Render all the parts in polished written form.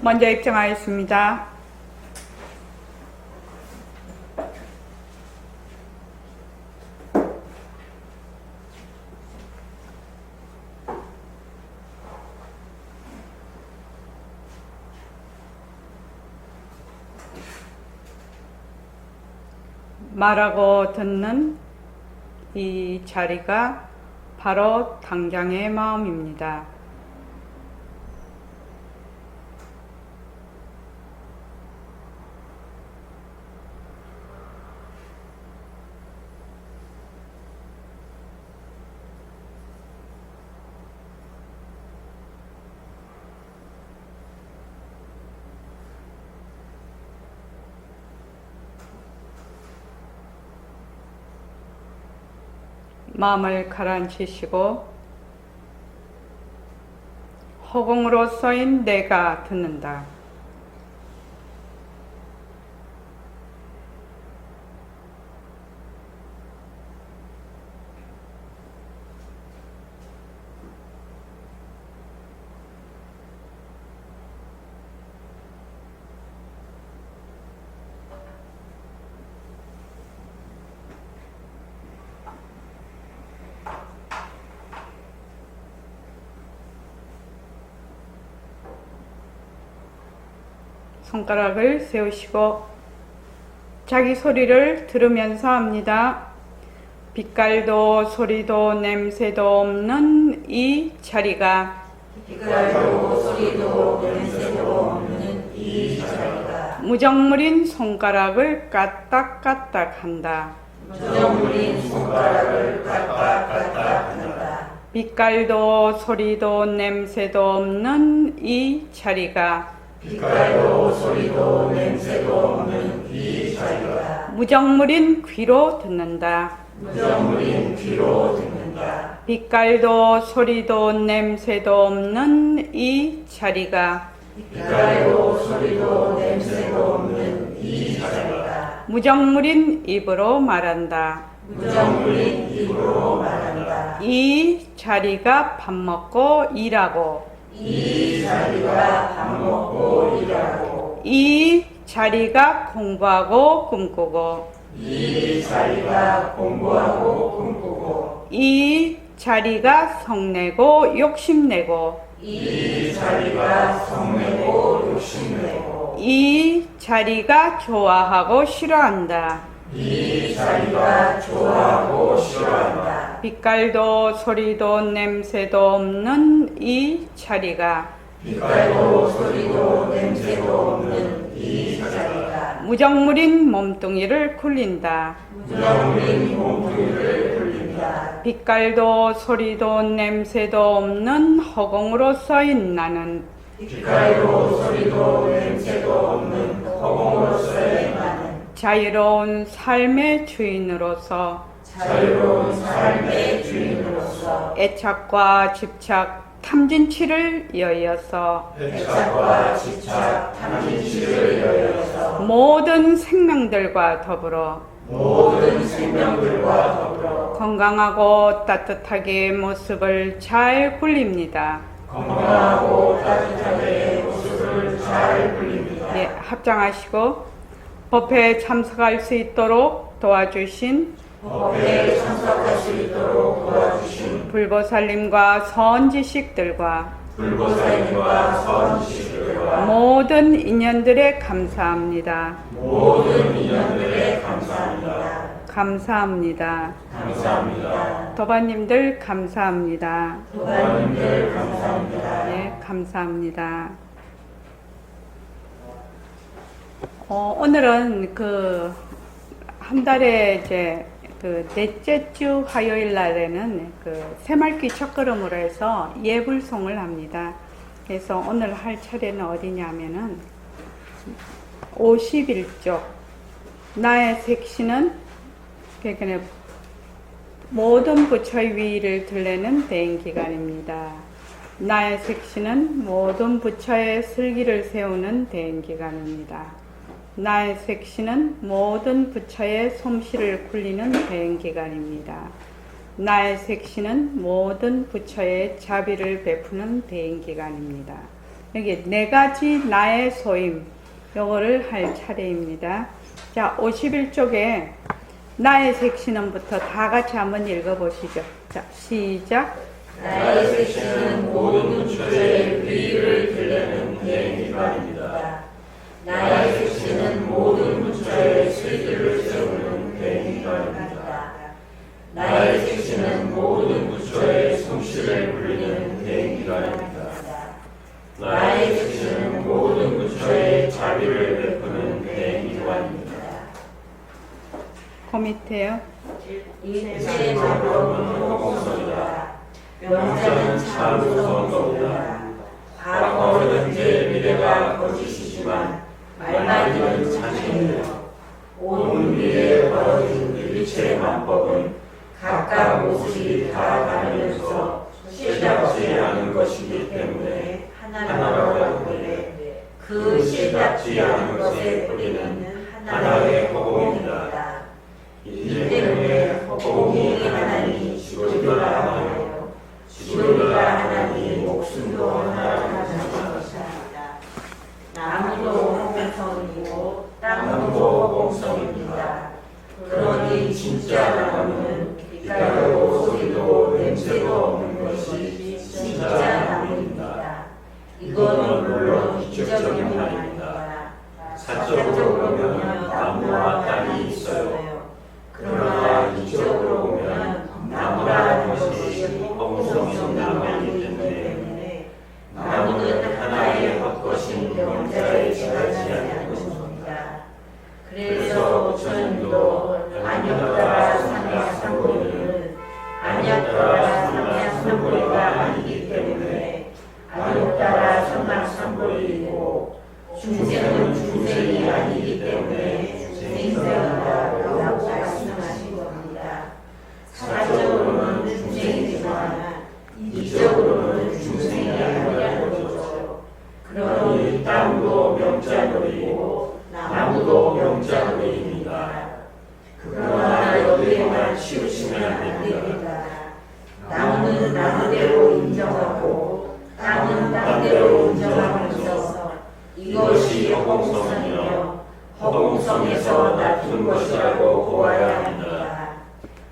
먼저 입장하였습니다. 말하고 듣는 이 자리가 바로 당장의 마음입니다. 마음을 가라앉히시고 허공으로 써인 내가 듣는다. 손가락을 세우시고 자기 소리를 들으면서 합니다. 빛깔도 소리도 냄새도 없는 이 자리가 빛깔도 소리도 냄새도 없는 이 자리가 무정물인 손가락을 까딱까딱 한다. 무정물인 손가락을 까딱까딱 한다. 빛깔도 소리도 냄새도 없는 이 자리가 빛깔도 소리도 냄새도 없는 이 자리가 무정물인 귀로 듣는다. 무정물인 귀로 듣는다. 빛깔도 소리도 냄새도 없는 이 자리가 빛깔도 소리도 냄새도 없는 이 자리가 무정물인 입으로 말한다. 무정물인 입으로 말한다. 이 자리가 밥 먹고 일하고 이 자리가 밥 먹고 일하고 이 자리가 공부하고 꿈꾸고 이 자리가 공부하고 꿈꾸고 이 자리가 성내고 욕심내고 이 자리가 성내고 욕심내고 이 자리가 좋아하고 싫어한다. 이 자리가 좋아하고 싫어한다. 빛깔도 소리도 냄새도 없는 이 자리가 빛깔도 소리도 냄새도 없는 이 자리가 무정물인 몸뚱이를 굴린다. 무정물인 몸뚱이를 굴린다. 빛깔도 소리도 냄새도 없는 허공으로 써인 나는 빛깔도 소리도 냄새도 없는 허공으로서의 나는 자유로운 삶의 주인으로서 자유로운 삶의 주인으로서 애착과 집착, 탐진치를 여의어서 애착과 집착, 탐진치를 여여서 모든 생명들과 더불어 모든 생명들과 더불어 건강하고 따뜻하게 모습을 잘 굴립니다. 건강하고 따뜻하게 모습을 잘 굴립니다. 네, 합장하시고 법회에 참석할 수 있도록 도와주신 법회에 참석할 수 있도록 도와주신 불보살님과 선지식들과 불보살님과 선지식들과 모든 인연들에 감사합니다. 모든 인연들에 감사합니다. 감사합니다. 감사합니다. 도반님들 감사합니다. 도반님들 감사합니다. 네, 감사합니다. 오늘은 한 달에 이제 넷째 주 화요일 날에는 새말귀 첫걸음으로 해서 예불송을 합니다. 그래서 오늘 할 차례는 어디냐면은 51쪽 나의 색시는 그러니까 모든 부처의 위를 들래는 대인기간입니다. 나의 색시는 모든 부처의 슬기를 세우는 대인기간입니다. 나의 색시는 모든 부처의 솜씨를 굴리는 대인기간입니다. 나의 색시는 모든 부처의 자비를 베푸는 대인기간입니다. 여기 네 가지 나의 소임 요거를 할 차례입니다. 자, 51쪽에 나의 색신음부터 다 같이 한번 읽어보시죠. 자, 시작. 나의 색신은 모든 부처의 의의를 드리는 대행기관입니다. 나의 색신은 모든 부처의 슬기를 세우는 대행기관입니다. 나의 색신은 모든 부처의 솜씨를 부리는 대행기관입니다. 나의 색신은 모든 부처의 자비를 베푸는 대행기관입니다. 그 밑에요. 일체의 법은 허공성이다. 명자는 참 무서운 겁니다. 과거, 현재, 미래가 거짓이지만 말하기는 참이에요. 온 미래에 벌어진 일체의 만법은 각각 모습이 다 다르면서 실답지 않은 것이기 때문에 하나라고 하는데 그 실답지 않은 것의 뿌리는 하나의 허공입니다. 이 때문에 허공이 하나니 지도가 하나요. 지도가 하나니 목숨도 하나라고 하는 것입니다. 나무도 허공성이고 땅도 허공성입니다. 그러니 진짜 나무는 빛깔도 소리도 냄새도 없는 것이 진짜 나무입니다. 이거는 물론 이적적인 말입니다. 사적으로 보면 나무와 땅이 있어요. 그러나 이적으로 보면 나무라는 것이 허공성인 나무이기 때문에 나무는 하나의 헛것인 명자에 지나지 않는 것입니다. 그래서 부처님도 안역따라 삼야삼보리는 안역따라 삼야삼보리가 아니기 때문에 안역따라 삼야삼보리이고 중생은 중생이 아니기 때문에 중생이라고 말씀하신 겁니다. 사적으로는 중생이지만 이적으로는 중생이 아니라는 거죠. 그러니 땅도 명자놀이고 나무도 명자놀이입니다. 그러나 여기에만 치우치면 안 됩니다. 나무는 나무대로 인정하고 땅은 땅대로 인정하면서 이것이 허공성이며 허공성에서 낮은 것이라고 보아야 합니다.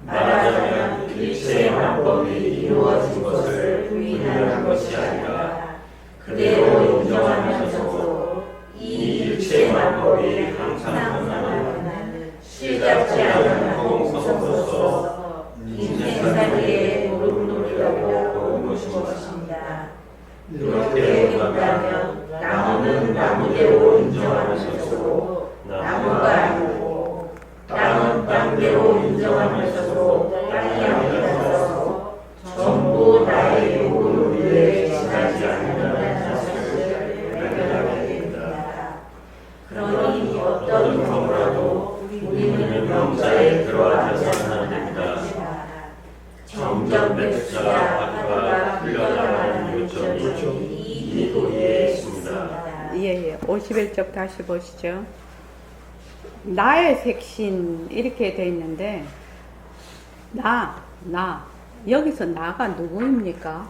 말하자면 일체의 만법이 이루어진 것을 부인하는 것이 아니라 그대로 인정하면서도 이 일체의 만법이 항상 하나는 실잡지 않은 허공성으로서 인생살이의 노릇노릇이라고 보는 것입니다. 이렇게 본다면 나무는 나무대로 인정하면서도 나무가 아니고 땅은 땅대로 인정하면서도 땅이 아니라서 전부 나의 요구를 위해 지나지 않는다는 사실을 발견하게 됩니다. 그러니 어떤 경우라도 우리는 명자에 들어앉아서는 안 됩니다. 점점 백수자 화두가 흘러나가는 요점이 이 도리에 있습니다. 예. 51쪽 다시 보시죠. 나의 색신 이렇게 돼 있는데 나 여기서 나가 누구입니까?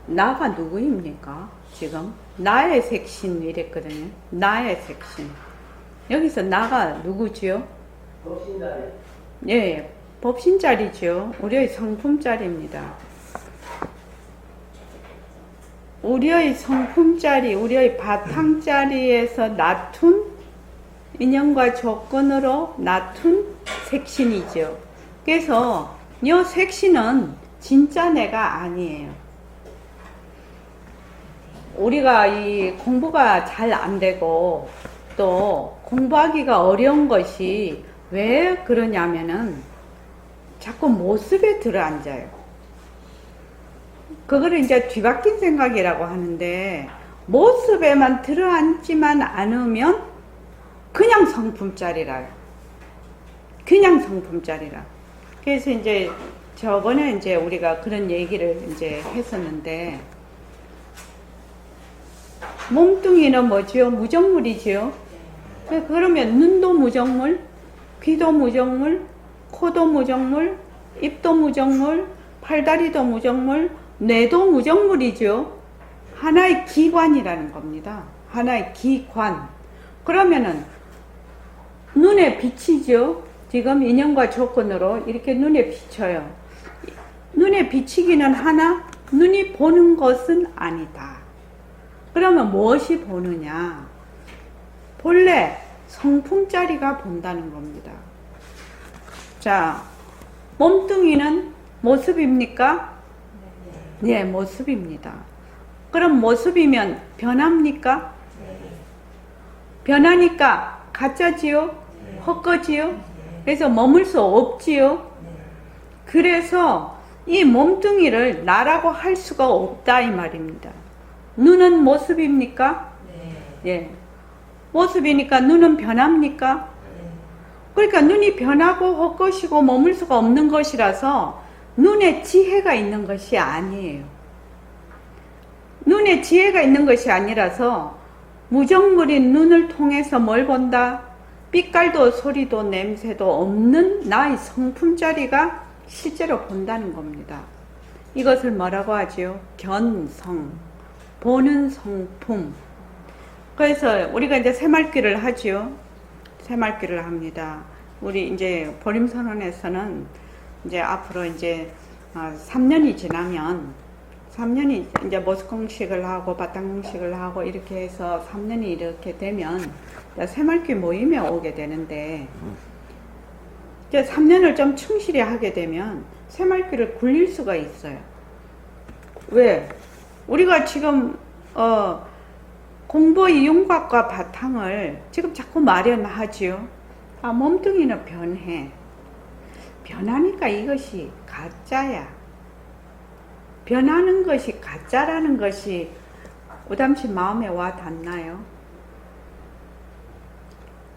나가 누구입니까? 지금 나의 색신 이랬거든요. 나의 색신. 여기서 나가 누구지요? 법신자리. 예, 법신자리죠. 우리의 성품자리입니다. 우리의 성품자리, 우리의 바탕자리에서 낮춘 인연과 조건으로 낮춘 색신이죠. 그래서 이 색신은 진짜 내가 아니에요. 우리가 이 공부가 잘 안 되고 또 공부하기가 어려운 것이 왜 그러냐면은 자꾸 모습에 들어앉아요. 그거를 이제 뒤바뀐 생각이라고 하는데 모습에만 들어앉지만 않으면 그냥 성품짜리라요. 그냥 성품짜리라. 그래서 이제 저번에 이제 우리가 그런 얘기를 이제 했었는데 몸뚱이는 뭐지요? 무정물이지요. 그러면 눈도 무정물, 귀도 무정물, 코도 무정물, 입도 무정물, 팔다리도 무정물, 뇌도 무정물이죠. 하나의 기관이라는 겁니다. 하나의 기관. 그러면은 눈에 비치죠. 지금 인연과 조건으로 이렇게 눈에 비쳐요. 눈에 비치기는 하나, 눈이 보는 것은 아니다. 그러면 무엇이 보느냐? 본래 성품짜리가 본다는 겁니다. 자, 몸뚱이는 모습입니까? 네, 모습입니다. 그럼 모습이면 변합니까? 변하니까 가짜지요? 헛거지요? 그래서 머물 수 없지요? 그래서 이 몸뚱이를 나라고 할 수가 없다 이 말입니다. 눈은 모습입니까? 예. 모습이니까 눈은 변합니까? 그러니까 눈이 변하고 헛것이고 머물 수가 없는 것이라서 눈에 지혜가 있는 것이 아니에요. 눈에 지혜가 있는 것이 아니라서 무정물인 눈을 통해서 뭘 본다? 빛깔도 소리도 냄새도 없는 나의 성품짜리가 실제로 본다는 겁니다. 이것을 뭐라고 하지요? 견성, 보는 성품. 그래서 우리가 이제 새말귀를 하지요. 새말귀를 합니다. 우리 이제 보림선언에서는 이제 앞으로 이제 3년이 지나면 3년이 이제 모습공식을 하고 바탕공식을 하고 이렇게 해서 3년이 이렇게 되면 새말귀 모임에 오게 되는데 이제 3년을 좀 충실히 하게 되면 새말귀를 굴릴 수가 있어요. 왜? 우리가 지금 공부의 윤곽과 바탕을 지금 자꾸 마련하지요. 몸뚱이는 변해. 변하니까 이것이 가짜야. 변하는 것이 가짜라는 것이 우담씨 마음에 와 닿나요?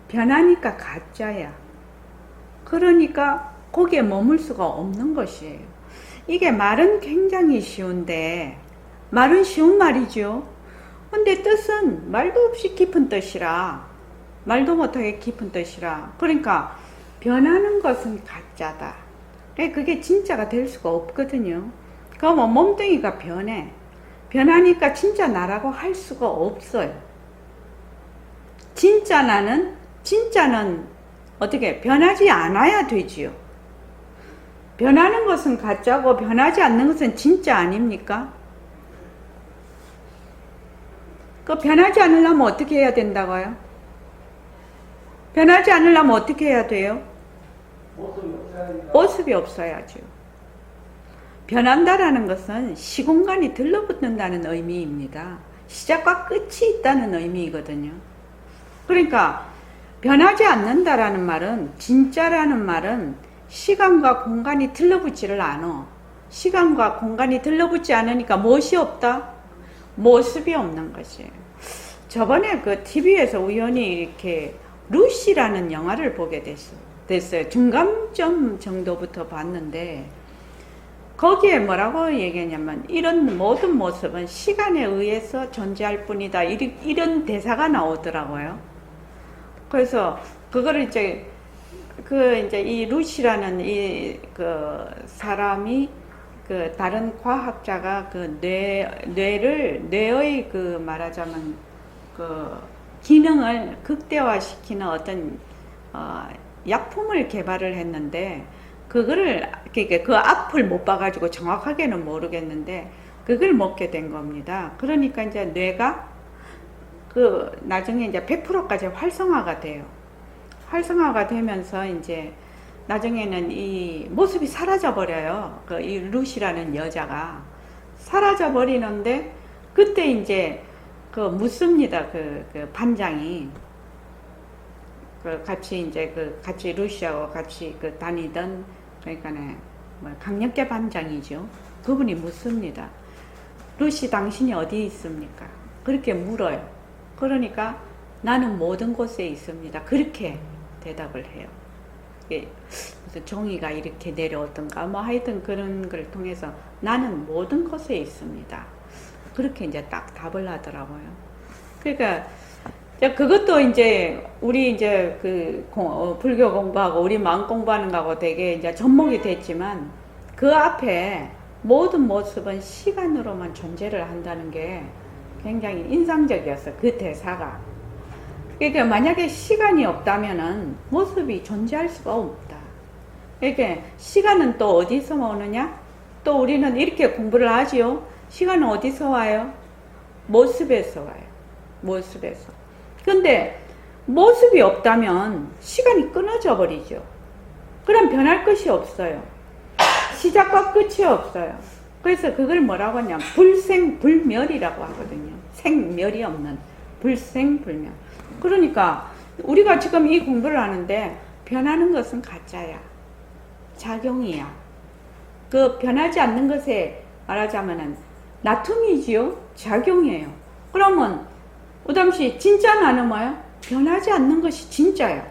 변하니까 가짜야. 그러니까 거기에 머물 수가 없는 것이에요. 이게 말은 굉장히 쉬운데, 말은 쉬운 말이죠. 근데 뜻은 말도 없이 깊은 뜻이라, 말도 못하게 깊은 뜻이라. 그러니까 변하는 것은 가짜다. 그게 진짜가 될 수가 없거든요. 그러면 몸뚱이가 변해. 변하니까 진짜 나라고 할 수가 없어요. 진짜는 어떻게 변하지 않아야 되지요. 변하는 것은 가짜고 변하지 않는 것은 진짜 아닙니까? 그 변하지 않으려면 어떻게 해야 된다고요? 변하지 않으려면 어떻게 해야 돼요? 모습이 없어야죠. 변한다라는 것은 시공간이 들러붙는다는 의미입니다. 시작과 끝이 있다는 의미이거든요. 그러니까 변하지 않는다라는 말은, 진짜라는 말은 시간과 공간이 들러붙지를 않아. 시간과 공간이 들러붙지 않으니까 무엇이 없다? 모습이 없는 것이에요. 저번에 그 TV에서 우연히 이렇게 루시라는 영화를 보게 됐어요. 중간점 정도부터 봤는데 거기에 뭐라고 얘기했냐면 이런 모든 모습은 시간에 의해서 존재할 뿐이다. 이런 대사가 나오더라고요. 그래서 그거를 이제 이 루시라는 그 사람이 그 다른 과학자가 그 뇌의 그 말하자면 그 기능을 극대화시키는 어떤 약품을 개발을 했는데 그거를 그 앞을 못 봐가지고 정확하게는 모르겠는데 그걸 먹게 된 겁니다. 그러니까 이제 뇌가 그 나중에 이제 100%까지 활성화가 돼요. 활성화가 되면서 이제 나중에는 이 모습이 사라져 버려요. 그 이 루시라는 여자가 사라져 버리는데 그때 이제 그 묻습니다. 그 반장이 같이 루시하고 같이 다니던 그러니까는 강력계 반장이죠. 그분이 묻습니다. 루시 당신이 어디 있습니까? 그렇게 물어요. 그러니까 나는 모든 곳에 있습니다. 그렇게 대답을 해요. 무슨 종이가 이렇게 내려오던가 하여튼 그런 걸 통해서 나는 모든 곳에 있습니다. 그렇게 이제 딱 답을 하더라고요. 그러니까 그것도 이제 우리 이제 불교 공부하고 우리 마음 공부하는 거하고 되게 이제 접목이 됐지만 그 앞에 모든 모습은 시간으로만 존재를 한다는 게 굉장히 인상적이었어. 그 대사가. 그러니까 만약에 시간이 없다면은 모습이 존재할 수가 없다. 그러니까 시간은 또 어디서 오느냐? 또 우리는 이렇게 공부를 하지요. 시간은 어디서 와요? 모습에서 와요. 모습에서. 근데 모습이 없다면 시간이 끊어져 버리죠. 그럼 변할 것이 없어요. 시작과 끝이 없어요. 그래서 그걸 뭐라고 하냐면 불생불멸이라고 하거든요. 생멸이 없는 불생불멸. 그러니까 우리가 지금 이 공부를 하는데 변하는 것은 가짜야. 작용이야. 그 변하지 않는 것에 말하자면은 나툼이지요. 작용이에요. 그러면 우담씨 진짜 나는 뭐예요? 변하지 않는 것이 진짜야.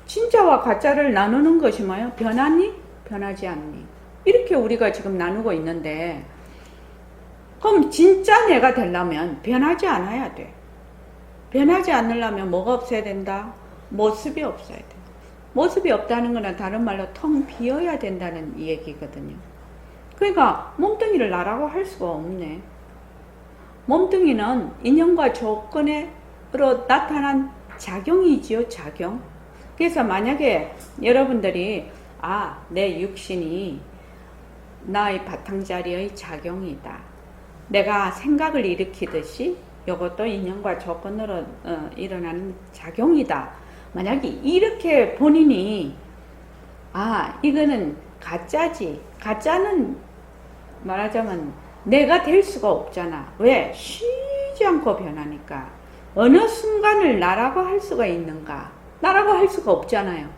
진짜와 가짜를 나누는 것이 뭐예요? 변하니? 변하지 않니? 이렇게 우리가 지금 나누고 있는데, 그럼 진짜 내가 되려면 변하지 않아야 돼. 변하지 않으려면 뭐가 없어야 된다? 모습이 없어야 돼. 모습이 없다는 거는 다른 말로 텅 비어야 된다는 얘기거든요. 그러니까 몸뚱이를 나라고 할 수가 없네. 몸뚱이는 인연과 조건으로 나타난 작용이지요, 작용. 그래서 만약에 여러분들이 내 육신이 나의 바탕자리의 작용이다. 내가 생각을 일으키듯이 이것도 인연과 조건으로 일어나는 작용이다. 만약에 이렇게 본인이 이거는 가짜지. 가짜는 말하자면 내가 될 수가 없잖아. 왜? 쉬지 않고 변하니까. 어느 순간을 나라고 할 수가 있는가? 나라고 할 수가 없잖아요.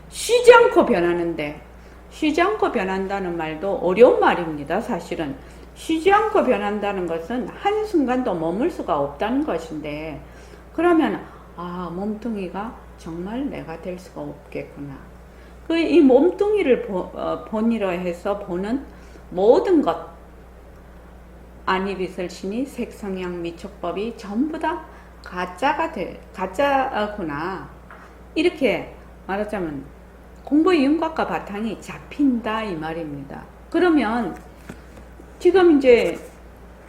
쉬지 않고 변하는데, 쉬지 않고 변한다는 말도 어려운 말입니다. 사실은 쉬지 않고 변한다는 것은 한순간도 머물 수가 없다는 것인데, 그러면 몸뚱이가 정말 내가 될 수가 없겠구나. 이 몸뚱이를 본이로 해서 보는 모든 것, 안이비설신이 색성향 미촉법이 전부 다 가짜구나. 이렇게 말하자면 공부의 윤곽과 바탕이 잡힌다 이 말입니다. 그러면 지금 이제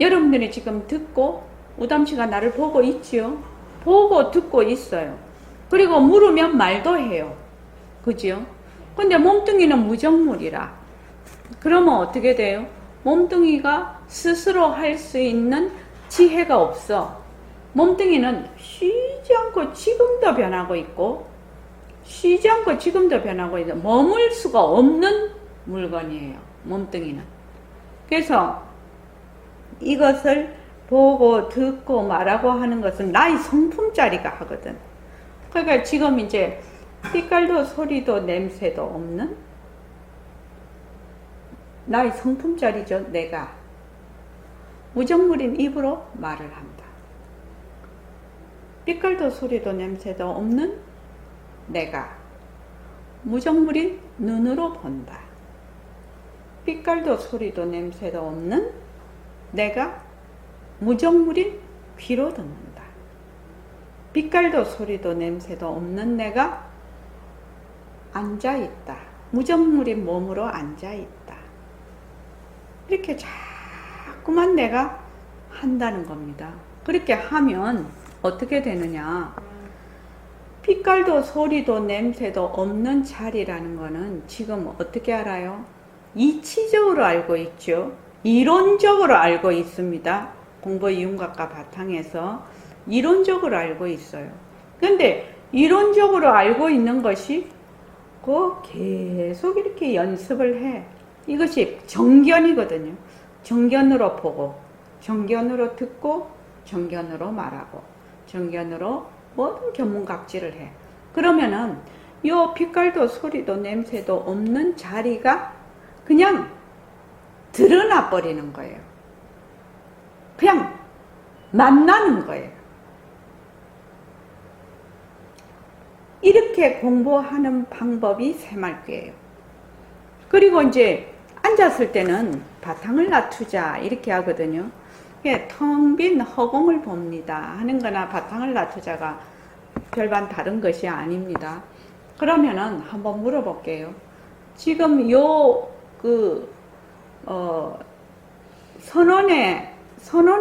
여러분들이 지금 듣고 우담씨가 나를 보고 있지요. 보고 듣고 있어요. 그리고 물으면 말도 해요. 그죠? 근데 몸뚱이는 무정물이라. 그러면 어떻게 돼요? 몸뚱이가 스스로 할 수 있는 지혜가 없어. 몸뚱이는 쉬지 않고 지금도 변하고 있고, 쉬지 않고 지금도 변하고 있어. 머물 수가 없는 물건이에요. 몸뚱이는. 그래서 이것을 보고 듣고 말하고 하는 것은 나의 성품짜리가 하거든. 그러니까 지금 이제 빛깔도 소리도 냄새도 없는 나의 성품짜리죠. 내가 무정물인 입으로 말을 한다. 빛깔도 소리도 냄새도 없는 내가 무정물인 눈으로 본다. 빛깔도 소리도 냄새도 없는 내가 무정물인 귀로 듣는다. 빛깔도 소리도 냄새도 없는 내가 앉아있다. 무정물인 몸으로 앉아있다. 이렇게 자꾸만 내가 한다는 겁니다. 그렇게 하면 어떻게 되느냐? 빛깔도 소리도 냄새도 없는 자리라는 거는 지금 어떻게 알아요? 이치적으로 알고 있죠. 이론적으로 알고 있습니다. 공부의 윤곽과 바탕에서 이론적으로 알고 있어요. 근데 이론적으로 알고 있는 것이 계속 이렇게 연습을 해. 이것이 정견이거든요. 정견으로 보고, 정견으로 듣고, 정견으로 말하고, 정견으로 모든 견문각지를 해. 그러면은 요 빛깔도 소리도 냄새도 없는 자리가 그냥 드러나 버리는 거예요. 그냥 만나는 거예요. 이렇게 공부하는 방법이 새말귀예요. 그리고 이제 앉았을 때는 바탕을 낮추자 이렇게 하거든요. 텅 빈 허공을 봅니다 하는 거나 바탕을 낮추자가 별반 다른 것이 아닙니다. 그러면은 한번 물어볼게요. 지금 선원에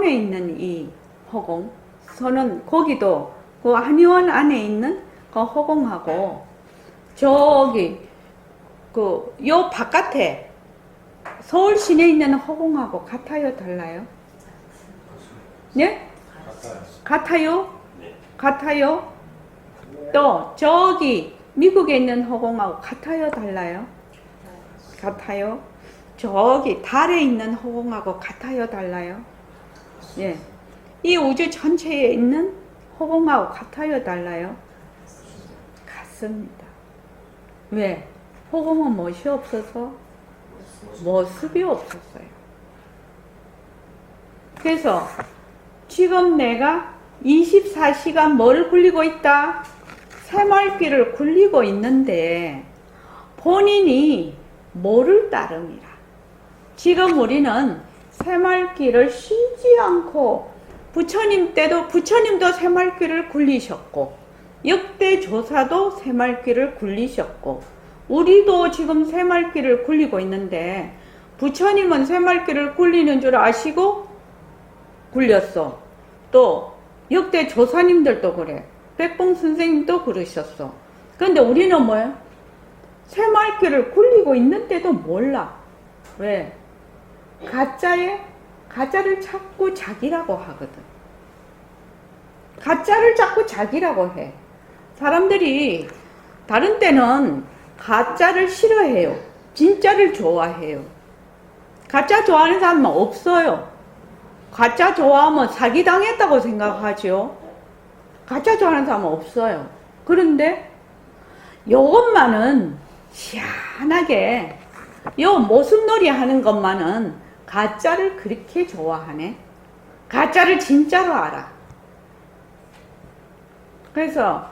있는 이 허공, 선원, 거기도 그 한의원 안에 있는 그 허공하고 저기 요 바깥에 서울 시내에 있는 허공하고 같아요, 달라요? 예? 같아요? 같아요? 또 저기 미국에 있는 허공하고 같아요, 달라요? 같아요? 저기 달에 있는 허공하고 같아요, 달라요? 예. 이 우주 전체에 있는 허공하고 같아요, 달라요? 같습니다. 왜? 허공은 멋이 없어서 모습이 없었어요. 그래서 지금 내가 24시간 뭐를 굴리고 있다? 새말귀를 굴리고 있는데 본인이 뭐를 따릅니다. 지금 우리는 새말귀를 쉬지 않고 부처님 때도 부처님도 새말귀를 굴리셨고 역대 조사도 새말귀를 굴리셨고 우리도 지금 새말귀를 굴리고 있는데 부처님은 새말귀를 굴리는 줄 아시고 굴렸어. 또 역대 조사님들도 그래. 백봉 선생님도 그러셨어. 그런데 우리는 뭐예요? 새말귀를 굴리고 있는데도 몰라. 왜? 가짜를 자꾸 자기라고 하거든. 가짜를 자꾸 자기라고 해. 사람들이 다른 때는 가짜를 싫어해요. 진짜를 좋아해요. 가짜 좋아하는 사람은 없어요. 가짜 좋아하면 사기당했다고 생각하죠. 가짜 좋아하는 사람은 없어요. 그런데 요것만은 희한하게 요 모습놀이 하는 것만은 가짜를 그렇게 좋아하네. 가짜를 진짜로 알아. 그래서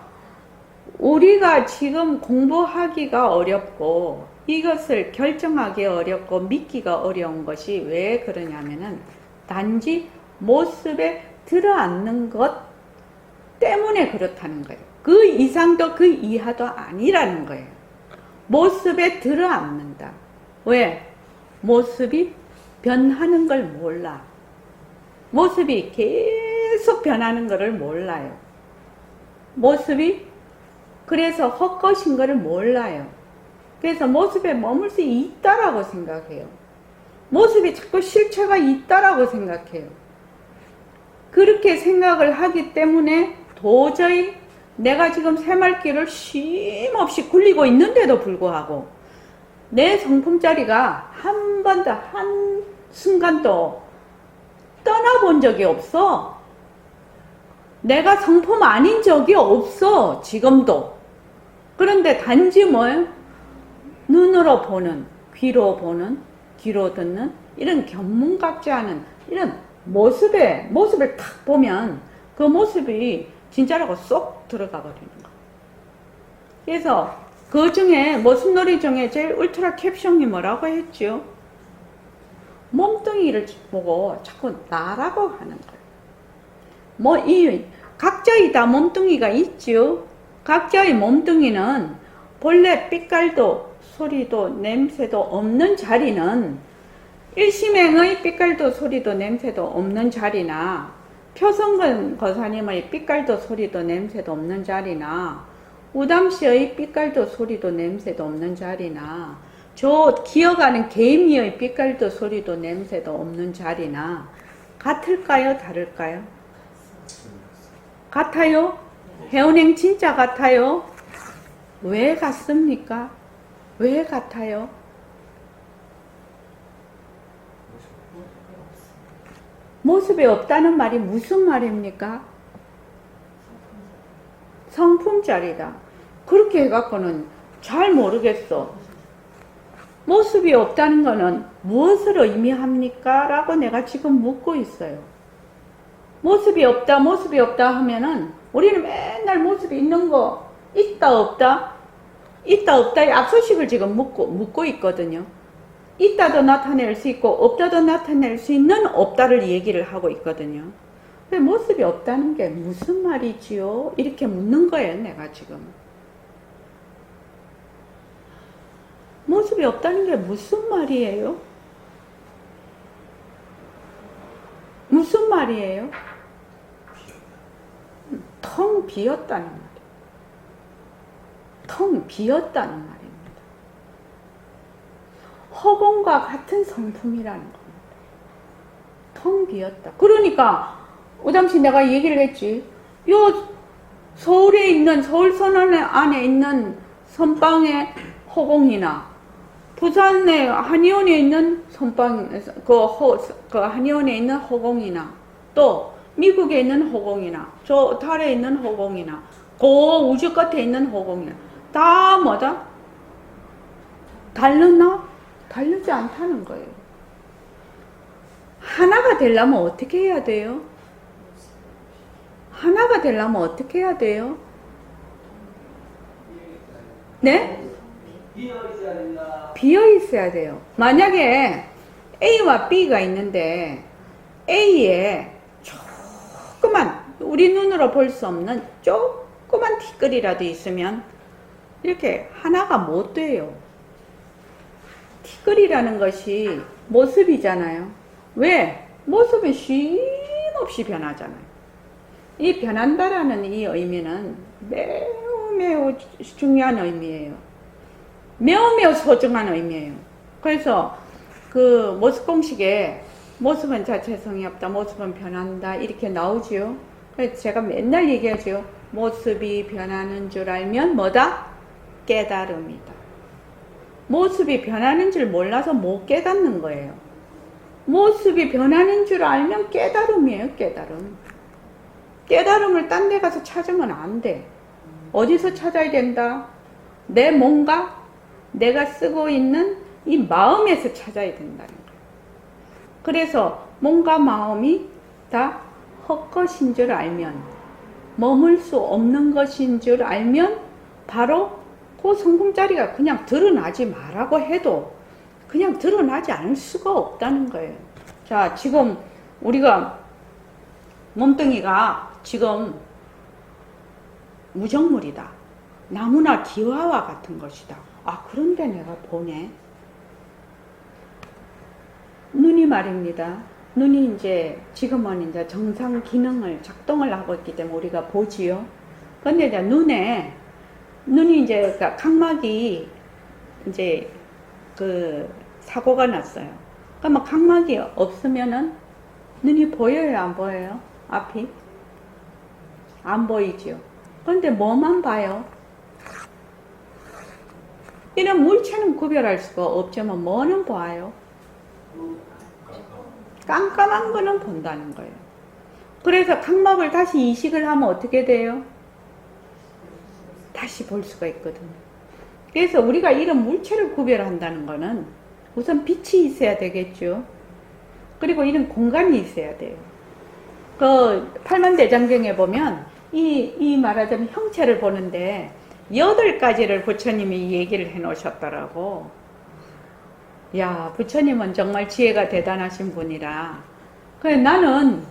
우리가 지금 공부하기가 어렵고 이것을 결정하기 어렵고 믿기가 어려운 것이 왜 그러냐면은 단지 모습에 들어앉는 것 때문에 그렇다는 거예요. 그 이상도 그 이하도 아니라는 거예요. 모습에 들어앉는다. 왜? 모습이 변하는 걸 몰라. 모습이 계속 변하는 것을 몰라요. 모습이 그래서 헛것인 것을 몰라요. 그래서 모습에 머물 수 있다라고 생각해요. 모습이 자꾸 실체가 있다라고 생각해요. 그렇게 생각을 하기 때문에 도저히 내가 지금 새말귀를 쉼없이 굴리고 있는데도 불구하고 내 성품자리가 한 번도 한 순간도 떠나본 적이 없어. 내가 성품 아닌 적이 없어. 지금도. 그런데 단지 뭐예요? 눈으로 보는, 귀로 보는, 귀로 듣는 이런 견문 같지 않은 이런 모습을 탁 보면 그 모습이 진짜라고 쏙 들어가 버리는 거. 그래서 그 중에 모습놀이 중에 제일 울트라 캡션이 뭐라고 했죠? 몸뚱이를 보고 자꾸 나라고 하는 거예요. 각자의 다 몸뚱이가 있죠. 각자의 몸뚱이는 본래 빛깔도 소리도 냄새도 없는 자리는 일심행의 빛깔도 소리도 냄새도 없는 자리나 표성근 거사님의 빛깔도 소리도 냄새도 없는 자리나 우담씨의 빛깔도 소리도 냄새도 없는 자리나 저 기어가는 개미의 빛깔도 소리도 냄새도 없는 자리나 같을까요? 다를까요? 같아요? 해운행 진짜 같아요? 왜 같습니까? 왜 같아요? 모습이 없다는 말이 무슨 말입니까? 성품자리다. 그렇게 해갖고는 잘 모르겠어. 모습이 없다는 거는 무엇을 의미합니까? 라고 내가 지금 묻고 있어요. 모습이 없다 하면은 우리는 맨날 모습이 있는 거 있다 없다 의 압소식을 지금 묻고 있거든요. 있다도 나타낼 수 있고 없다도 나타낼 수 있는 없다를 얘기를 하고 있거든요. 근데 모습이 없다는 게 무슨 말이지요? 이렇게 묻는 거예요, 내가 지금. 모습이 없다는 게 무슨 말이에요? 무슨 말이에요? 텅 비었다는 말이에요. 텅 비었다는 말입니다. 허공과 같은 성품이라는 겁니다. 텅 비었다. 그러니까 오담시 내가 얘기를 했지. 요 서울에 있는 서울선 안에 있는 선방의 허공이나 부산의 한의원에 있는 선방 그 한의원에 있는 허공이나 또 미국에 있는 허공이나 저 달에 있는 허공이나 그 우주 끝에 있는 허공이나 다 뭐다? 다르나? 다르지 않다는 거예요. 하나가 되려면 어떻게 해야 돼요? 하나가 되려면 어떻게 해야 돼요? 네? 비어 있어야 돼요. 만약에 A와 B가 있는데 A에 조그만 우리 눈으로 볼 수 없는 조그만 티끌이라도 있으면 이렇게 하나가 못 돼요. 티끌이라는 것이 모습이잖아요. 왜? 모습은 쉼없이 변하잖아요. 이 변한다라는 이 의미는 매우 중요한 의미예요. 매우 소중한 의미예요. 그래서 그 모습 공식에 모습은 자체성이 없다, 모습은 변한다 이렇게 나오지요. 그래서 제가 맨날 얘기하죠. 모습이 변하는 줄 알면 뭐다? 깨달음이다. 모습이 변하는 줄 몰라서 못 깨닫는 거예요. 모습이 변하는 줄 알면 깨달음이에요. 깨달음. 깨달음을 딴 데 가서 찾으면 안 돼. 어디서 찾아야 된다? 내 뭔가 내가 쓰고 있는 이 마음에서 찾아야 된다는 거예요. 그래서 몸과 마음이 다 헛것인 줄 알면, 머물 수 없는 것인 줄 알면 바로 그 성품자리가 그냥 드러나지 말라고 해도 그냥 드러나지 않을 수가 없다는 거예요. 자, 지금 우리가 몸뚱이가 지금 무정물이다. 나무나 기와와 같은 것이다. 아, 그런데 내가 보네. 눈이 말입니다. 눈이 이제 지금은 이제 정상 기능을 작동을 하고 있기 때문에 우리가 보지요. 근데 이제 눈이 이제 각막이 이제 그 사고가 났어요. 그러면 각막이 없으면은 눈이 보여요, 안 보여요? 앞이? 안 보이죠. 그런데 뭐만 봐요? 이런 물체는 구별할 수가 없지만 뭐는 봐요? 깜깜한 거는 본다는 거예요. 그래서 각막을 다시 이식을 하면 어떻게 돼요? 다시 볼 수가 있거든요. 그래서 우리가 이런 물체를 구별한다는 거는 우선 빛이 있어야 되겠죠. 그리고 이런 공간이 있어야 돼요. 그 팔만대장경에 보면 이 말하자면 형체를 보는데 8가지를 부처님이 얘기를 해 놓으셨더라고. 야, 부처님은 정말 지혜가 대단하신 분이라. 그래서 나는